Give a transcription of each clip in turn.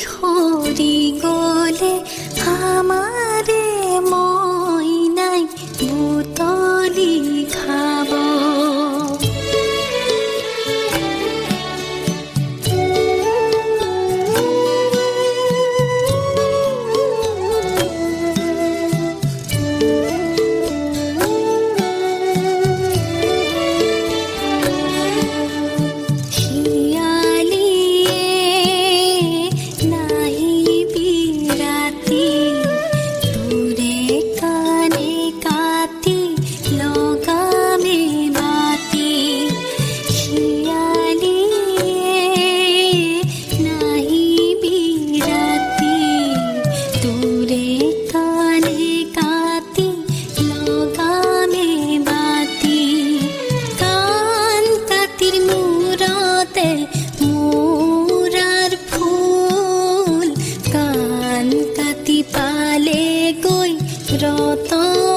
সৰি গলে আমাৰে মইনাই বুটলি খাব।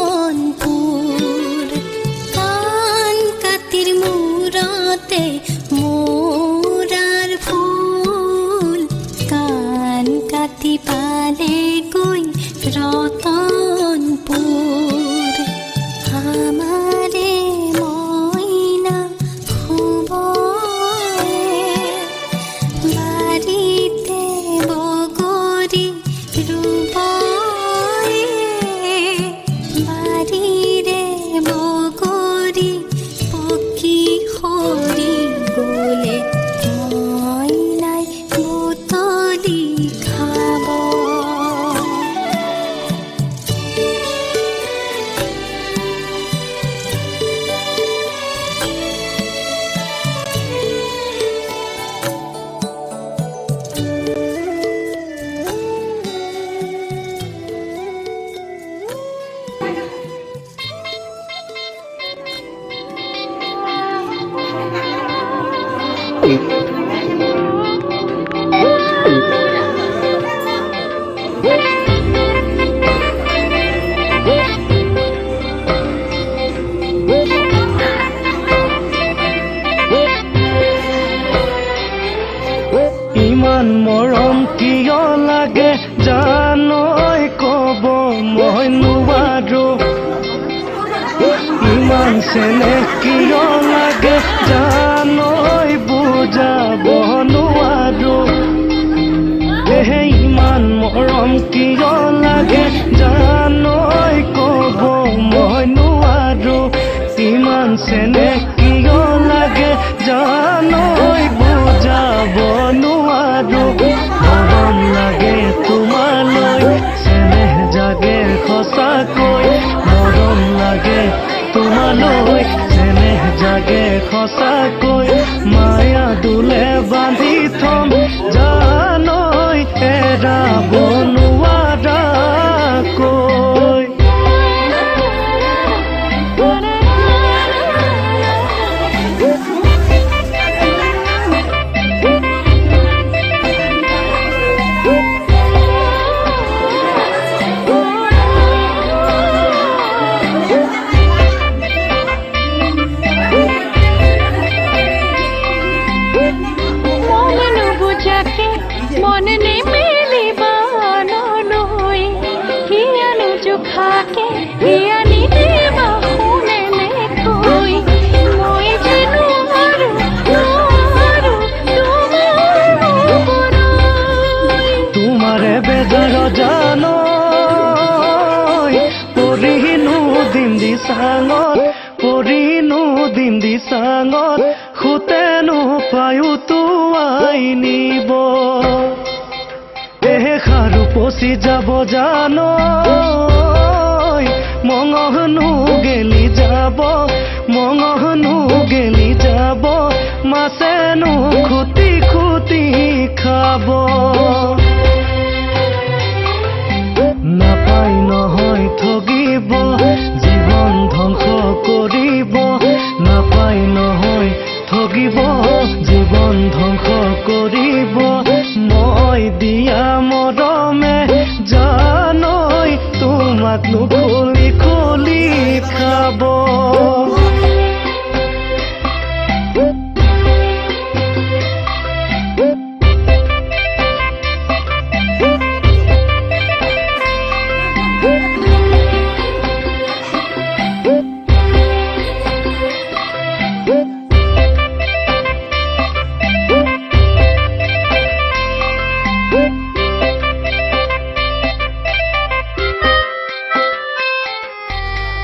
রতনপুর কান কাতির মূরতে মোরার ফুল কান কাতি পালে গই রতনপুর আমারে মইনা খুব বাড়িতে বগরি রূপ ইমান মৰম কিয় লাগে জানৈ কব মই নোৱাৰো ইমান চেনেহ কিয় লাগে জানৈ বুজাব নোৱাৰো ইমান মৰম কিয় লাগে জানৈ কব মই নোৱাৰো ইমান চেনেহ কিয় লাগে জানৈ বুজাব নোৱাৰো মৰম লাগে তোমালৈ চেনেহ জাগে সঁচাকৈ মৰম লাগে তোমালৈ চেনেহ জাগে সঁচাকৈ মায়া দুলে বান্ধি থম জানৈ এৰাব নোৱাৰাকৈ পৰিনো দিন দিচাঙত খুতেনো পায়ো তোৱাই নিব খাৰু পচি যাব জানৈ মঙহনো গেলি যাব মঙহনো গেলি যাব মাছেনো খুটি খুটি খাব নাপাই নহয় ঠগিব জীৱন ধ্বংস কৰিব নাপাই নহয় ঠগিব জীৱন ধ্বংস কৰিব মই দিয়া মৰমে জানৈ তোমাক নুখুলি খুলি খাব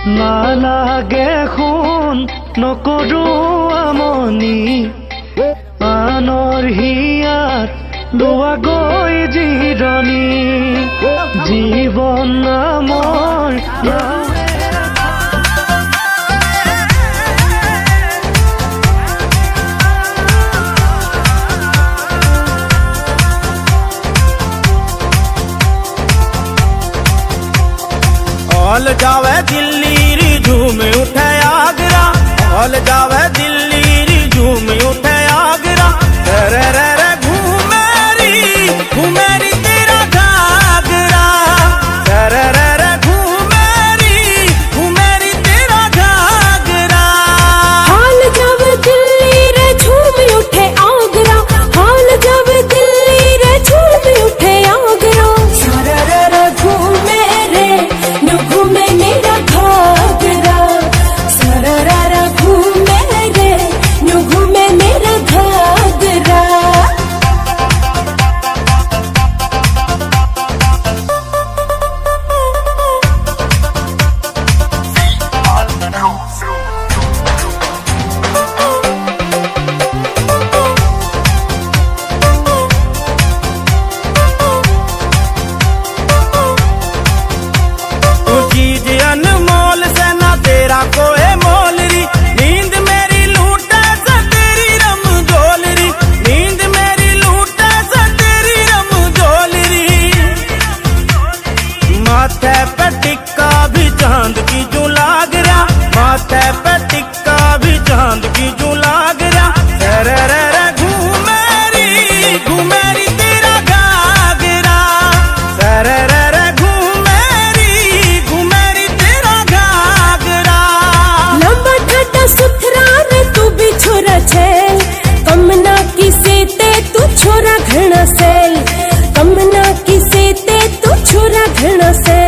নালাগে শুন নকৰো আমনি আনৰ হিয়াত লোৱাগৈ জিৰণি জীৱন নামৰ हॉल जावे दिल्ली री झूम उठे आगरा हॉल जावे दिल्ली री झूम उठे आगरा रे रे रे घूमेरी तेरा घाघरा रे रे रे घूमेरी तेरा घाघरा हॉल जावे दिल्ली रे झूम उठे आगरा हॉल जावे दिल्ली रे झूम उठे आगरा सारा रे घूमे रे नु घूमे मेरा घाघरा सारा रे घूमे रे नु घूमे मेरा घाघरा चीज अनमोल से ना तेरा कोई मोल री नींद मेरी लूटे से तेरी रमजोल री नींद मेरी लूटे से तेरी रमजोल री माथे पे टिक्का भी चांद की जू लाग रहा माथे पे टिक्का भी चांद की जू लाग रहा रे रे रे घूमेरी तेरा घाघरा रे रे रे घूमेरी तेरा घाघरा लंबा ठाटा सुथरा रे तू भी छोरा छेल कमना किसे ते तू छोरा घना सेल कमना किसे ते तू छोरा घना सेल